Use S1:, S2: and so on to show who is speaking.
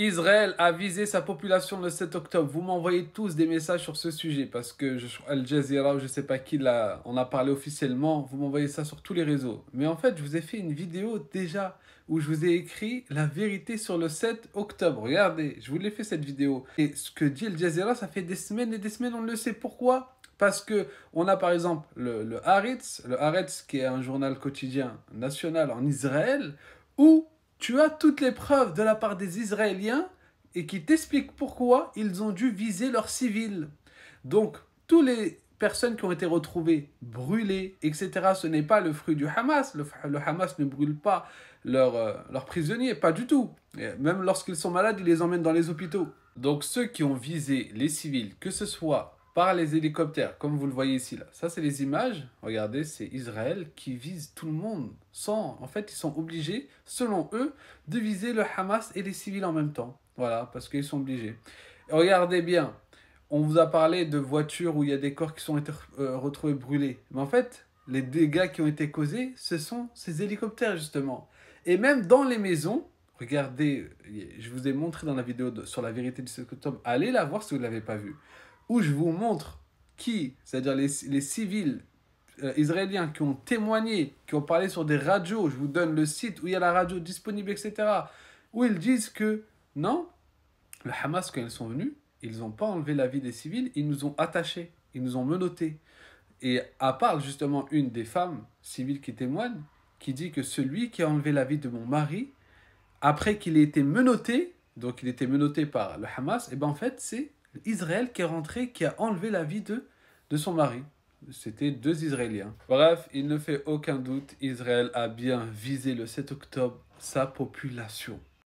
S1: Israël a visé sa population le 7 octobre. Vous m'envoyez tous des messages sur ce sujet parce que Al Jazeera ou je sais pas qui on a parlé officiellement. Vous m'envoyez ça sur tous les réseaux. Mais en fait, je vous ai fait une vidéo déjà où je vous ai écrit la vérité sur le 7 octobre. Regardez, je vous l'ai fait cette vidéo. Et ce que dit Al Jazeera, ça fait des semaines et des semaines, on le sait. Pourquoi? Parce que on a par exemple le Haaretz qui est un journal quotidien national en Israël, où tu as toutes les preuves de la part des Israéliens et qui t'expliquent pourquoi ils ont dû viser leurs civils. Donc, toutes les personnes qui ont été retrouvées brûlées, etc., ce n'est pas le fruit du Hamas. Le Hamas ne brûle pas leurs prisonniers, pas du tout. Et même lorsqu'ils sont malades, ils les emmènent dans les hôpitaux. Donc, ceux qui ont visé les civils, que ce soit par les hélicoptères, comme vous le voyez ici, là. Ça, c'est les images. Regardez, c'est Israël qui vise tout le monde. En fait, ils sont obligés, selon eux, de viser le Hamas et les civils en même temps. Voilà, parce qu'ils sont obligés. Et regardez bien, on vous a parlé de voitures où il y a des corps qui sont été retrouvés brûlés. Mais en fait, les dégâts qui ont été causés, ce sont ces hélicoptères, justement. Et même dans les maisons, regardez, je vous ai montré dans la vidéo sur la vérité du 7 octobre, allez la voir si vous ne l'avez pas vue, où je vous montre qui, c'est-à-dire les civils israéliens qui ont témoigné, qui ont parlé sur des radios, je vous donne le site où il y a la radio disponible, etc., où ils disent que non, le Hamas, quand ils sont venus, ils n'ont pas enlevé la vie des civils, ils nous ont attachés, ils nous ont menottés. Et à part justement une des femmes civiles qui témoigne, qui dit que celui qui a enlevé la vie de mon mari, après qu'il ait été menotté, donc il était menotté par le Hamas, et ben en fait c'est Israël qui est rentré, qui a enlevé la vie de son mari. C'était 2 Israéliens. Bref, il ne fait aucun doute, Israël a bien visé le 7 octobre sa population.